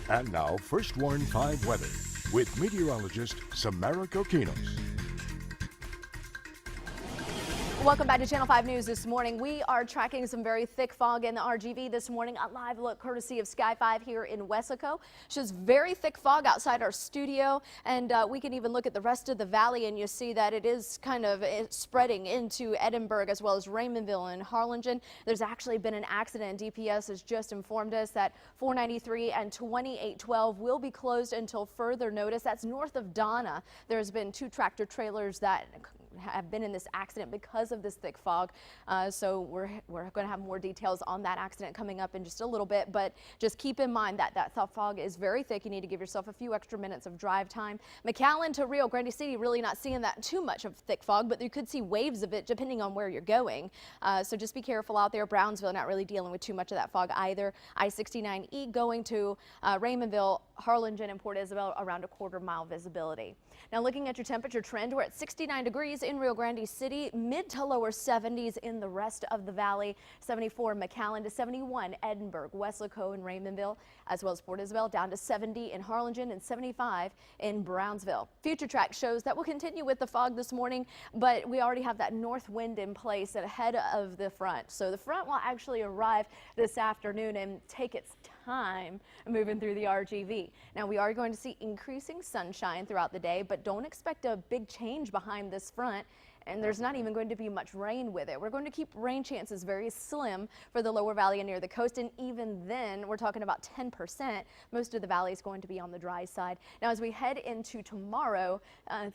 And now, First Warn 5 weather with meteorologist Samara Kokinos. Welcome back to Channel 5 News this morning. We are tracking some very thick fog in the RGV this morning. A live look courtesy of Sky 5 here in Weslaco. Shows very thick fog outside our studio, and we can even look at the rest of the valley, and you see that it is kind of spreading into Edinburg as well as Raymondville and Harlingen. There's actually been an accident. DPS has just informed us that 493 and 2812 will be closed until further notice. That's north of Donna. There's been 2 tractor trailers that have been in this accident because of this thick fog. So we're going to have more details on that accident coming up in just a little bit, but just keep in mind that that fog is very thick. You need to give yourself a few extra minutes of drive time. McAllen to Rio Grande City, really not seeing that too much of thick fog, but you could see waves of it depending on where you're going. So just be careful out there. Brownsville not really dealing with too much of that fog either. I-69E going to Raymondville, Harlingen, and Port Isabel around a quarter-mile visibility. Now looking at your temperature trend, we're at 69 degrees in Rio Grande City, mid to lower 70s in the rest of the valley. 74 McAllen to 71 Edinburg, Weslaco, and Raymondville, as well as Port Isabel, down to 70 in Harlingen and 75 in Brownsville. Future track shows that we'll continue with the fog this morning, but we already have that north wind in place ahead of the front. So the front will actually arrive this afternoon and take its time moving through the RGV. Now we are going to see increasing sunshine throughout the day, but don't expect a big change behind this front. And there's not even going to be much rain with it. We're going to keep rain chances very slim for the lower valley and near the coast. And even then, we're talking about 10%. Most of the valley is going to be on the dry side. Now, as we head into tomorrow,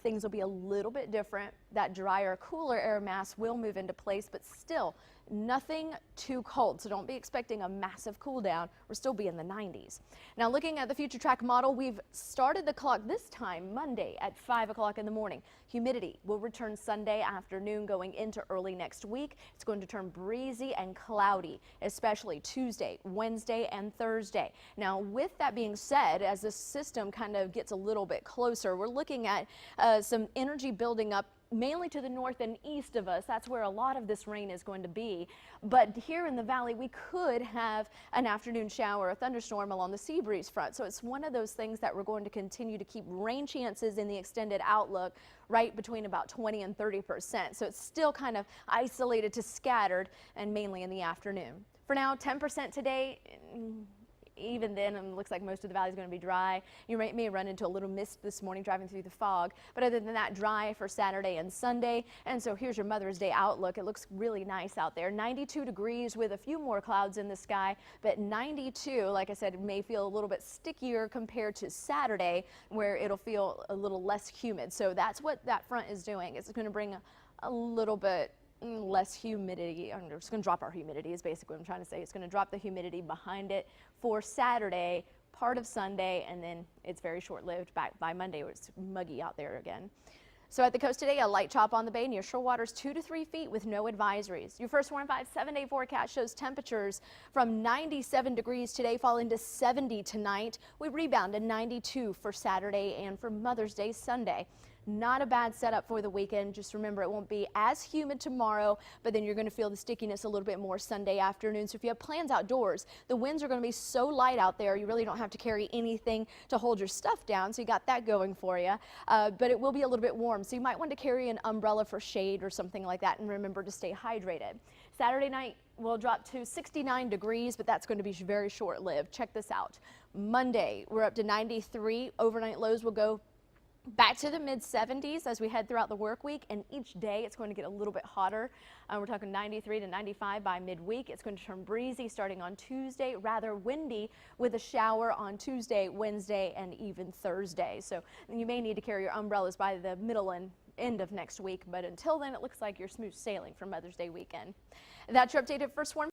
things will be a little bit different. That drier, cooler air mass will move into place, but still nothing too cold. So don't be expecting a massive cool down. We'll still be in the 90s. Now, looking at the future track model, we've started the clock this time Monday at 5 o'clock in the morning. Humidity will return Sunday afternoon going into early next week. It's going to turn breezy and cloudy, especially Tuesday, Wednesday, and Thursday. Now, with that being said, as this system kind of gets a little bit closer, we're looking at some energy building up mainly to the north and east of us. That's where a lot of this rain is going to be. But here in the valley, we could have an afternoon shower, a thunderstorm along the sea breeze front. So it's one of those things that we're going to continue to keep rain chances in the extended outlook right between about 20 and 30%. So it's still kind of isolated to scattered and mainly in the afternoon. For now, 10% today. Even then, it looks like most of the valley is going to be dry. You may run into a little mist this morning driving through the fog, but other than that, dry for Saturday and Sunday. And so here's your Mother's Day outlook. It looks really nice out there. 92 degrees with a few more clouds in the sky, but 92, like I said, may feel a little bit stickier compared to Saturday, where it'll feel a little less humid. So that's what that front is doing. It's going to bring a little bit less humidity. I'm just going to drop our humidity is basically what I'm trying to say. It's going to drop the humidity behind it for Saturday, part of Sunday, and then it's very short-lived back by Monday where it's muggy out there again. So at the coast today, a light chop on the bay near shore waters 2 to 3 feet with no advisories. Your First Warn 5 7-day forecast shows temperatures from 97 degrees today falling to 70 tonight. We rebound to 92 for Saturday and for Mother's Day Sunday. Not a bad setup for the weekend. Just remember, it won't be as humid tomorrow, but then you're going to feel the stickiness a little bit more Sunday afternoon. So if you have plans outdoors, the winds are going to be so light out there, you really don't have to carry anything to hold your stuff down. So you got that going for you. But it will be a little bit warm. So you might want to carry an umbrella for shade or something like that. And remember to stay hydrated. Saturday night will drop to 69 degrees, but that's going to be very short-lived. Check this out. Monday, we're up to 93. Overnight lows will go back to the mid-70s as we head throughout the work week, and each day it's going to get a little bit hotter. We're talking 93 to 95 by midweek. It's going to turn breezy starting on Tuesday, rather windy with a shower on Tuesday, Wednesday, and even Thursday. So you may need to carry your umbrellas by the middle and end of next week, but until then it looks like you're smooth sailing for Mother's Day weekend. That's your updated First Warn.